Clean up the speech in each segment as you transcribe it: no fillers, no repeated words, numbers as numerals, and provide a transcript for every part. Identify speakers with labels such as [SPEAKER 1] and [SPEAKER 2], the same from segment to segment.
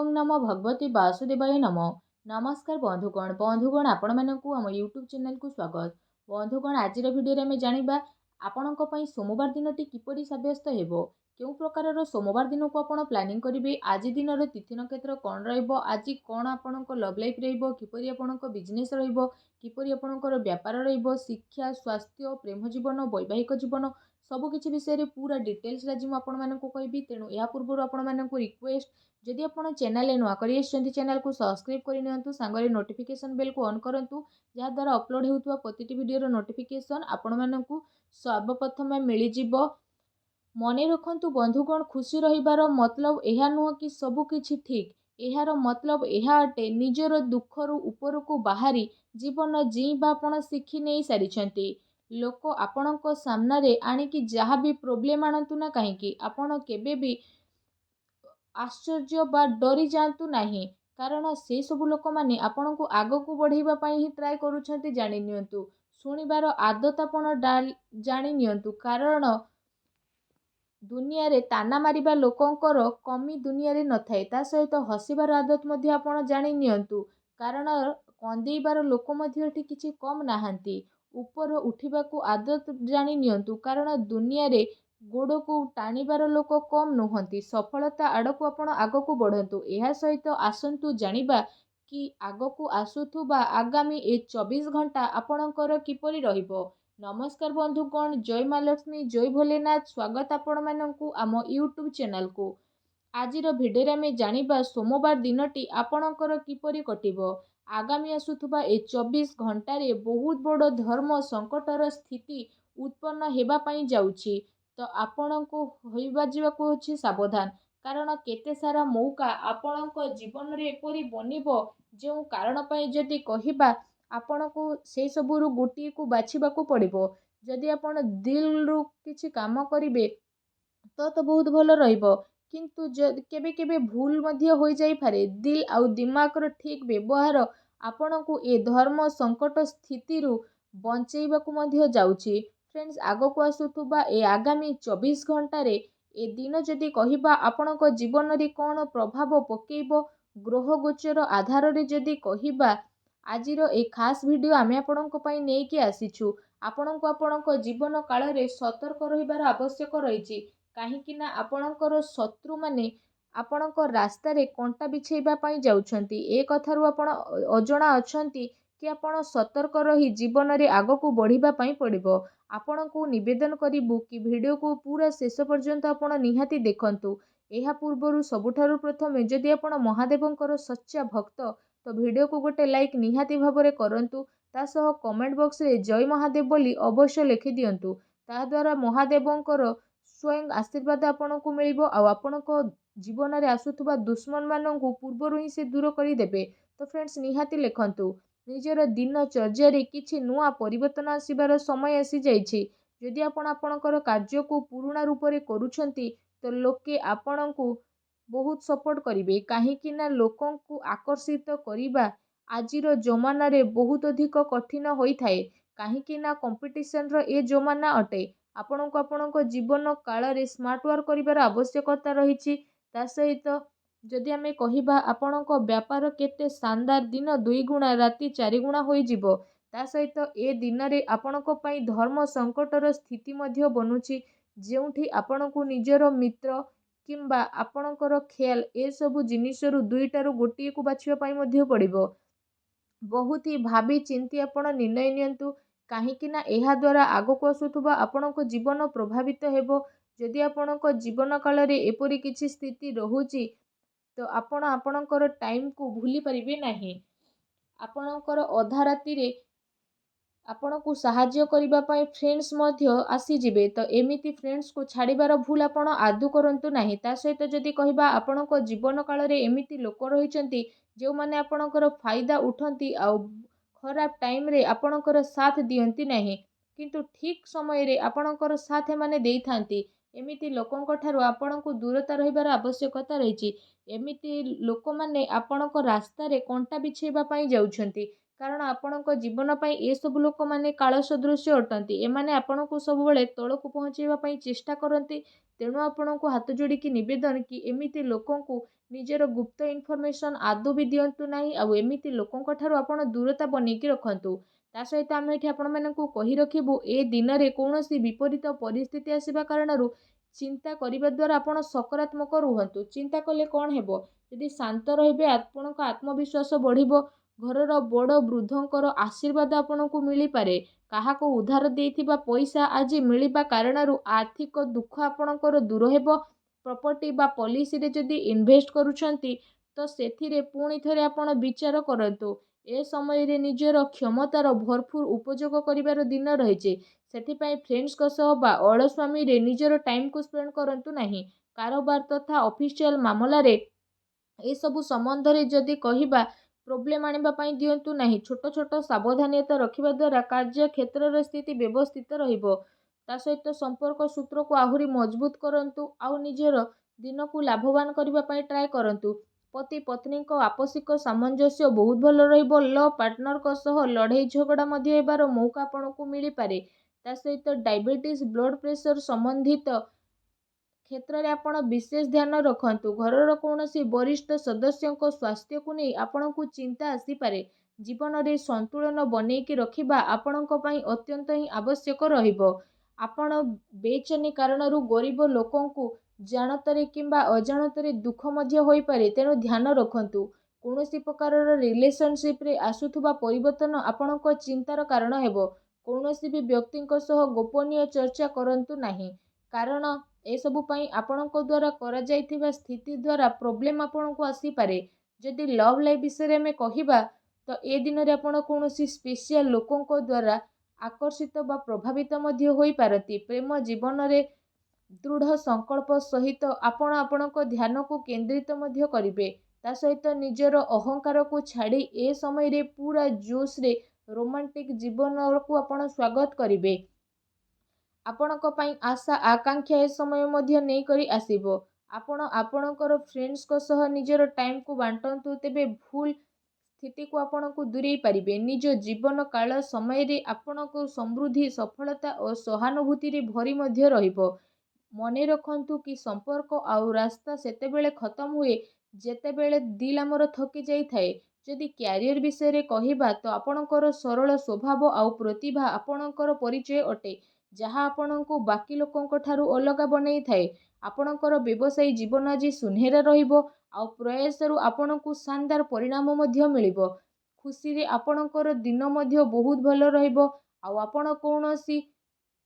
[SPEAKER 1] ओं नमो भगवती वासुदेवाय नमो। नमस्कार बंधुगण आपण मानकु आम यूट्यूब चैनल को स्वागत। बंधुगण आज भिडियो में जानिबा आपणक पई सोमवार दिनटी किपरि सब्यस्त हेबो, केउ प्रकार सोमवार दिन को आपण प्लानिंग करिवे, आज दिन तिथि नक्षत्र कौन रहिबो, आज कौन आपणक लव लाइफ रहिबो, किपरि आपणक बिजनेस रहिबो, किपरि आपणकर व्यापार रहिबो, शिक्षा स्वास्थ्य प्रेम जीवन वैवाहिक जीवन सबकिछि विषय पूरा डिटेल्स आज मुझे कहबी। तेणु या पूर्व आपण रिक्वेस्ट जदि आप चैनल नुआ कर चैनल को सब्सक्राइब करनी सांगे नोटिफिकेशन बेल को ऑन करूँ, जहाद्वारा अपलोड होता प्रति वीडियो नोटिफिकेशन आपण मानक सर्वप्रथम मिल जाव। मन रखु बंधुगण, खुशी रहिबार मतलब यह नुह कि सबकिछि ठीक, यार मतलब यह अटे निजर दुखर ऊपर को बाहरी जीवन जीवा आपण शिखी नहीं सारी। लोक आपणक सामने आणिकी जहाँ भी प्रोब्लेम आणतु ना कहीं आपण केबे भी आश्चर्य बा डरी जातु नहीं, कारण से सब लोक माने आपण को आग को बढ़ावा ही ट्राए करुछंती। जानि नियंतु शुणिबार आदत आपण जानि नियंतु, कारण दुनिया रे ताना मारिबा लोकंकर कमी दुनिया रे न थाए। ता सहित हसिबार आदत मध्ये आपण जानि नियंतु, कारण कंदेइबार लोक मध्ये एठी किछि कम नाहांती। ऊपर उठिबाकू आदत जानि नियंतु, कारण दुनिया रे गोड़ को टाणीबार लोक कम नुहंती। सफलता आड़क आपण आगकू बढ़ंतु। यह सहित आसंतु जानिबा कि आगकू आसुथुबा आगामी 24 घंटा आपणकर किपरि रहिबो। नमस्कार बंधुगण, जय माँ लक्ष्मी, जय भोलेनाथ। स्वागत आपण मानकु आम यूट्यूब चैनल को। आजिर भिडियो में जानिबा सोमवार दिनटी आपणकर किपरि कटिबो। आगामी आसुथुबा 24 घंटारे बहुत बड़ धर्म संकटर स्थिति उत्पन्न हेबा पई जाउछि। तो आपणको होइबा जिबाकू अछि सावधान, कारण केते सारा मौका आपणक जीवन रे एपरि बनिबो जो कारण पई जदि कहिबा आपणको से सबुरु गोटी को बाछिबाकू पड़िबो। जदि आपण दिल रु किछि काम करिवे तो बहुत भल रहिबो, किंतु केबे केबे भूल मध्य होई जाई पारे। दिल आउ दिमाग रो ठीक व्यवहार आपणको ए धर्म संकट स्थिति रु बंचेइबाकू मध्य जाउछि। फ्रेंड्स, आगो को आसुथुबा ए आगामी 24 घंटारे ए दिन जदि कहिबा आपणक जीवन रे कोन प्रभाव पकेइबो, ग्रह गोचर आधार रे जदि कहिबा आजिर ए खास वीडियो आमे आपणक पई नेकी आसीछु। आपणक आपणक जीवन काल रे सतर्क रहिबार आवश्यक रहिछि, काहेकि ना आपणकर शत्रु माने आपणक रास्ता रे कंटा बिछेइबा पई जाउछंती। ए कथारु आपण अजणा अछंती कि आपण सतर्क रही जीवन रे आगकू बढ़िबा पई पड़िबो। आपणको निवेदन करिबु कि वीडियो को पूरा शेष पर्यंत आपण निहाती देखंतु। एहा पूर्वरु सबुठारु प्रथमे जदि आपण महादेवंकर सच्चा भक्त तो वीडियो को गोटे लाइक निहाती भाबरे करंतु। ता सह कमेंट बॉक्स रे जय महादेव बोली अवश्य लिखि दियंतु। ता द्वारा महादेवंकर स्वयं आशीर्वाद आपणको मिलिबो, आ आपणको जीवन रे आसुथुबा दुश्मन मानंकु पूर्वरु ही से दूर करि देबे। तो फ्रेंड्स, निहाती लिखंतु। निजर दिन चर्या रे किछि नुआ परिवर्तन आसीबार समय आसी जाइछि। जदि आपण आपणकर कार्य को पुराणा रूप रे करूछंती तो लोके आपणको बहुत सपोर्ट करिवे, काहेकि ना लोकंकु आकर्षित करिबा आजिर जमाना रे बहुत अधिक कठिन होई थाए, काहेकि ना कंपटीशन रो ए जमाना अटे। आपणको आपणको जीवन काल रे स्मार्ट वर्क करिबार आवश्यकता रहिछि। ता सहित जदि आमे कहिबा आपणको व्यापार केते शानदार, दिन 2 गुणा राति 4 गुणा होई जिवो। ता सहित ए दिन रे आपणको पई धर्म संकटर स्थिति मध्य बनुछि, जेउठी आपणको निजर मित्र किंबा आपणकर ख्याल ए सबु जिनिसरु दुईटारु गोटिए को बाछिबा पई मध्य पड़िबो। बहुत ही भाबी चिंती आपण निर्णय नियंतु, काहेकि ना एहा द्वारा आगको आसुथुबा आपणको जीवन प्रभावित हेबो। जदि आपणको जीवन काल रे एपरि किछि स्थिति रहुछि तो आपण आपणकर टाइम को भूली परिबे नाही। आपणकर अधा राति रे आपणको साहाय्य करिबा पई फ्रेंड्स मध्य आसी जिवे, तो एमिति फ्रेंड्स को छाड़ीबार भूल आपण आदु करंतु नाही। ता सहित जदि कहिबा आपणको जीवन काल रे एमिति लोक रहिचंती जो माने आपणकर फायदा उठंती आ खराब टाइम रे आपणकर साथ दियंती नाही, किंतु ठीक समय रे आपणकर साथ माने देई थांती। एमिति लोकंक ठारू आपणको दूरता रहिबार आवश्यकता रहिछि। एमिति लोक माने आपणको रास्ता रे कंटा बिछेबा पई जाउछंती, कारण आपणको जीवन पई ए सब लोक माने काल सदृश्य अटंती। एमाने आपणको सब बेले तळकू पहुंचेबा पई चेष्टा करंती। ତେଣୁ ଆପଣଙ୍କୁ ହାତ ଯୋଡ଼ିକି ନିବେଦନ କି ଏମିତି ଲୋକଙ୍କୁ ନିଜର ଗୁପ୍ତ ଇନଫର୍ମେସନ୍ ଆଦୌ ବି ଦିଅନ୍ତୁ ନାହିଁ, ଆଉ ଏମିତି ଲୋକଙ୍କ ଠାରୁ ଆପଣ ଦୂରତା ବନେଇକି ରଖନ୍ତୁ। ତା ସହିତ ଆମେ ଏଠି ଆପଣମାନଙ୍କୁ କହି ରଖିବୁ, ଏ ଦିନରେ କୌଣସି ବିପରୀତ ପରିସ୍ଥିତି ଆସିବା କାରଣରୁ ଚିନ୍ତା କରିବା ଦ୍ୱାରା ଆପଣ ସକାରାତ୍ମକ ରୁହନ୍ତୁ। ଚିନ୍ତା କଲେ କ'ଣ ହେବ? ଯଦି ଶାନ୍ତ ରହିବେ ଆପଣଙ୍କ ଆତ୍ମବିଶ୍ୱାସ ବଢ଼ିବ। ଘରର ବଡ଼ ବୃଦ୍ଧଙ୍କର ଆଶୀର୍ବାଦ ଆପଣଙ୍କୁ ମିଳିପାରେ। କାହାକୁ ଉଧାର ଦେଇଥିବା ପଇସା ଆଜି ମିଳିବା କାରଣରୁ ଆର୍ଥିକ ଦୁଃଖ ଆପଣଙ୍କର ଦୂର ହେବ। ପ୍ରପର୍ଟି ବା ପଲିସିରେ ଯଦି ଇନଭେଷ୍ଟ କରୁଛନ୍ତି ତ ସେଥିରେ ପୁଣି ଥରେ ଆପଣ ବିଚାର କରନ୍ତୁ। ଏ ସମୟରେ ନିଜର କ୍ଷମତାର ଭରପୁର ଉପଯୋଗ କରିବାର ଦିନ ରହିଛି। ସେଥିପାଇଁ ଫ୍ରେଣ୍ଡସ୍ଙ୍କ ସହ ବା ଅଳସ୍ୱାମୀରେ ନିଜର ଟାଇମକୁ ସ୍ପେଣ୍ଡ କରନ୍ତୁ ନାହିଁ। କାରୋବାର ତଥା ଅଫିସିଆଲ ମାମଲାରେ ଏସବୁ ସମ୍ବନ୍ଧରେ ଯଦି କହିବା, ପ୍ରୋବ୍ଲେମ୍ ଆଣିବା ପାଇଁ ଦିଅନ୍ତୁ ନାହିଁ। ଛୋଟ ଛୋଟ ସାବଧାନତା ରଖିବା ଦ୍ୱାରା କାର୍ଯ୍ୟକ୍ଷେତ୍ରର ସ୍ଥିତି ବ୍ୟବସ୍ଥିତ ରହିବ। ତା ସହିତ ସମ୍ପର୍କ ସୂତ୍ରକୁ ଆହୁରି ମଜବୁତ କରନ୍ତୁ, ଆଉ ନିଜର ଦିନକୁ ଲାଭବାନ କରିବା ପାଇଁ ଟ୍ରାଏ କରନ୍ତୁ। ପତି ପତ୍ନୀଙ୍କ ଆପୋଷିକ ସାମଞ୍ଜସ୍ୟ ବହୁତ ଭଲ ରହିବ। ଲ ପାର୍ଟନରଙ୍କ ସହ ଲଢ଼େଇ ଝଗଡ଼ା ମଧ୍ୟ ହେବାର ମୌକା ଆପଣଙ୍କୁ ମିଳିପାରେ। ତା ସହିତ ଡାଇବେଟିସ୍, ବ୍ଲଡ଼ ପ୍ରେସର ସମ୍ବନ୍ଧିତ କ୍ଷେତ୍ରରେ ଆପଣ ବିଶେଷ ଧ୍ୟାନ ରଖନ୍ତୁ। ଘରର କୌଣସି ବରିଷ୍ଠ ସଦସ୍ୟଙ୍କ ସ୍ୱାସ୍ଥ୍ୟକୁ ନେଇ ଆପଣଙ୍କୁ ଚିନ୍ତା ଆସିପାରେ। ଜୀବନରେ ସନ୍ତୁଳନ ବନେଇକି ରଖିବା ଆପଣଙ୍କ ପାଇଁ ଅତ୍ୟନ୍ତ ହିଁ ଆବଶ୍ୟକ ରହିବ। ଆପଣ ବେଚେନି କାରଣରୁ ଗରିବ ଲୋକଙ୍କୁ ଜାଣତରେ କିମ୍ବା ଅଜାଣତରେ ଦୁଃଖ ମଧ୍ୟ ହୋଇପାରେ, ତେଣୁ ଧ୍ୟାନ ରଖନ୍ତୁ। କୌଣସି ପ୍ରକାରର ରିଲେସନସିପ୍ରେ ଆସୁଥିବା ପରିବର୍ତ୍ତନ ଆପଣଙ୍କ ଚିନ୍ତାର କାରଣ ହେବ। କୌଣସି ବି ବ୍ୟକ୍ତିଙ୍କ ସହ ଗୋପନୀୟ ଚର୍ଚ୍ଚା କରନ୍ତୁ ନାହିଁ, କାରଣ ଏସବୁ ପାଇଁ ଆପଣଙ୍କ ଦ୍ୱାରା କରାଯାଇଥିବା ସ୍ଥିତି ଦ୍ୱାରା ପ୍ରୋବ୍ଲେମ୍ ଆପଣଙ୍କୁ ଆସିପାରେ। ଯଦି ଲଭ୍ ଲାଇଫ୍ ବିଷୟରେ ଆମେ କହିବା, ତ ଏ ଦିନରେ ଆପଣ କୌଣସି ସ୍ପେଶିଆଲ ଲୋକଙ୍କ ଦ୍ୱାରା ଆକର୍ଷିତ ବା ପ୍ରଭାବିତ ମଧ୍ୟ ହୋଇପାରନ୍ତି। ପ୍ରେମ ଜୀବନରେ ଦୃଢ଼ ସଂକଳ୍ପ ସହିତ ଆପଣ ଆପଣଙ୍କ ଧ୍ୟାନକୁ କେନ୍ଦ୍ରିତ ମଧ୍ୟ କରିବେ। ତା ସହିତ ନିଜର ଅହଙ୍କାରକୁ ଛାଡ଼ି ଏ ସମୟରେ ପୁରା ଜୋସ୍ରେ ରୋମାଣ୍ଟିକ ଜୀବନକୁ ଆପଣ ସ୍ୱାଗତ କରିବେ। ଆପଣଙ୍କ ପାଇଁ ଆଶା ଆକାଂକ୍ଷା ଏ ସମୟ ମଧ୍ୟ ନେଇକରି ଆସିବ। ଆପଣ ଆପଣଙ୍କର ଫ୍ରେଣ୍ଡସ୍ଙ୍କ ସହ ନିଜର ଟାଇମକୁ ବାଣ୍ଟନ୍ତୁ, ତେବେ ଭୁଲ ସ୍ଥିତିକୁ ଆପଣଙ୍କୁ ଦୂରେଇ ପାରିବେ। ନିଜ ଜୀବନ କାଳ ସମୟରେ ଆପଣଙ୍କ ସମୃଦ୍ଧି, ସଫଳତା ଓ ସହାନୁଭୂତିରେ ଭରି ମଧ୍ୟ ରହିବ। ମନେ ରଖନ୍ତୁ କି ସମ୍ପର୍କ ଆଉ ରାସ୍ତା ସେତେବେଳେ ଖତମ ହୁଏ ଯେତେବେଳେ ଦିଲ୍ ଆମର ଥକି ଯାଇଥାଏ। ଯଦି କ୍ୟାରିୟର ବିଷୟରେ କହିବା, ତ ଆପଣଙ୍କର ସରଳ ସ୍ୱଭାବ ଆଉ ପ୍ରତିଭା ଆପଣଙ୍କର ପରିଚୟ ଅଟେ, ଯାହା ଆପଣଙ୍କୁ ବାକି ଲୋକଙ୍କ ଠାରୁ ଅଲଗା ବନେଇଥାଏ। ଆପଣଙ୍କର ବ୍ୟବସାୟୀ ଜୀବନ ଆଜି ସୁନେହେରା ରହିବ, ଆଉ ପ୍ରୟାସରୁ ଆପଣଙ୍କୁ ଶାନଦାର ପରିଣାମ ମଧ୍ୟ ମିଳିବ। ଖୁସିରେ ଆପଣଙ୍କର ଦିନ ମଧ୍ୟ ବହୁତ ଭଲ ରହିବ, ଆଉ ଆପଣ କୌଣସି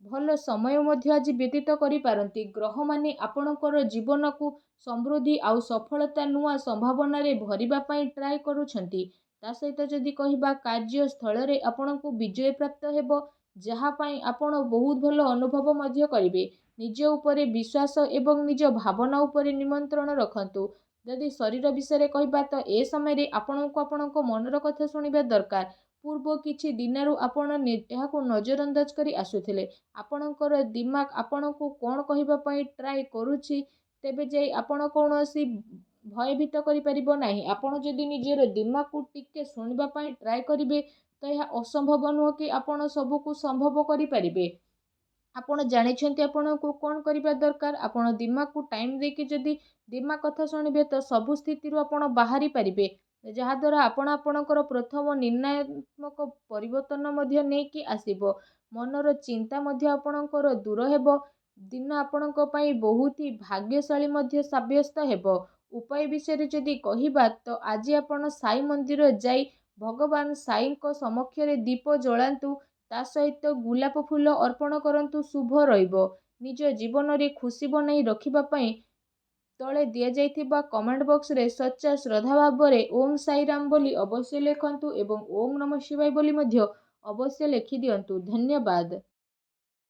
[SPEAKER 1] ଭଲ ସମୟ ମଧ୍ୟ ଆଜି ବ୍ୟତୀତ କରିପାରନ୍ତି। ଗ୍ରହମାନେ ଆପଣଙ୍କର ଜୀବନକୁ ସମୃଦ୍ଧି ଆଉ ସଫଳତା ନୂଆ ସମ୍ଭାବନାରେ ଭରିବା ପାଇଁ ଟ୍ରାଏ କରୁଛନ୍ତି। ତା ସହିତ ଯଦି କହିବା, କାର୍ଯ୍ୟସ୍ଥଳରେ ଆପଣଙ୍କୁ ବିଜୟ ପ୍ରାପ୍ତ ହେବ, ଯାହା ପାଇଁ ଆପଣ ବହୁତ ଭଲ ଅନୁଭବ ମଧ୍ୟ କରିବେ। ନିଜ ଉପରେ ବିଶ୍ୱାସ ଏବଂ ନିଜ ଭାବନା ଉପରେ ନିମନ୍ତ୍ରଣ ରଖନ୍ତୁ। ଯଦି ଶରୀର ବିଷୟରେ କହିବା, ତ ଏ ସମୟରେ ଆପଣଙ୍କୁ ଆପଣଙ୍କ ମନର କଥା ଶୁଣିବା ଦରକାର। ପୂର୍ବ କିଛି ଦିନରୁ ଆପଣ ଏହାକୁ ନଜରଅନ୍ଦାଜ କରି ଆସୁଥିଲେ। ଆପଣଙ୍କର ଦିମାଗ ଆପଣଙ୍କୁ କ'ଣ କହିବା ପାଇଁ ଟ୍ରାଏ କରୁଛି, ତେବେ ଯାଇ ଆପଣ କୌଣସି ଭୟଭୀତ କରିପାରିବ ନାହିଁ। ଆପଣ ଯଦି ନିଜର ଦିମାଗକୁ ଟିକେ ଶୁଣିବା ପାଇଁ ଟ୍ରାଏ କରିବେ, ତ ଏହା ଅସମ୍ଭବ ନୁହଁ କି ଆପଣ ସବୁକୁ ସମ୍ଭବ କରିପାରିବେ। ଆପଣ ଜାଣିଛନ୍ତି ଆପଣଙ୍କୁ କ'ଣ କରିବା ଦରକାର। ଆପଣ ଦିମାଗକୁ ଟାଇମ୍ ଦେଇକି ଯଦି ଦିମାଗ କଥା ଶୁଣିବେ, ତ ସବୁ ସ୍ଥିତିରୁ ଆପଣ ବାହାରି ପାରିବେ, ଯାହାଦ୍ୱାରା ଆପଣ ଆପଣଙ୍କର ପ୍ରଥମ ନିର୍ଣ୍ଣୟାତ୍ମକ ପରିବର୍ତ୍ତନ ମଧ୍ୟ ନେଇକି ଆସିବ। ମନର ଚିନ୍ତା ମଧ୍ୟ ଆପଣଙ୍କର ଦୂର ହେବ। ଦିନ ଆପଣଙ୍କ ପାଇଁ ବହୁତ ହି ଭାଗ୍ୟଶାଳୀ ମଧ୍ୟ ସାବ୍ୟସ୍ତ ହେବ। ଉପାୟ ବିଷୟରେ ଯଦି କହିବା, ତ ଆଜି ଆପଣ ସାଇ ମନ୍ଦିର ଯାଇ ଭଗବାନ ସାଇଙ୍କ ସମକ୍ଷରେ ଦୀପ ଜଳାନ୍ତୁ। ତା ସହିତ ଗୋଲାପ ଫୁଲ ଅର୍ପଣ କରନ୍ତୁ, ଶୁଭ ରହିବ। ନିଜ ଜୀବନରେ ଖୁସି ବନେଇ ରଖିବା ପାଇଁ ତଳେ ଦିଆଯାଇଥିବା କମେଣ୍ଟ ବକ୍ସରେ ସଚ୍ଚା ଶ୍ରଦ୍ଧା ଭାବରେ ଓମ୍ ସାଇରାମ ବୋଲି ଅବଶ୍ୟ ଲେଖନ୍ତୁ ଏବଂ ଓମ୍ ନମଃ ଶିବାୟ ବୋଲି ମଧ୍ୟ ଅବଶ୍ୟ ଲେଖିଦିଅନ୍ତୁ। ଧନ୍ୟବାଦ।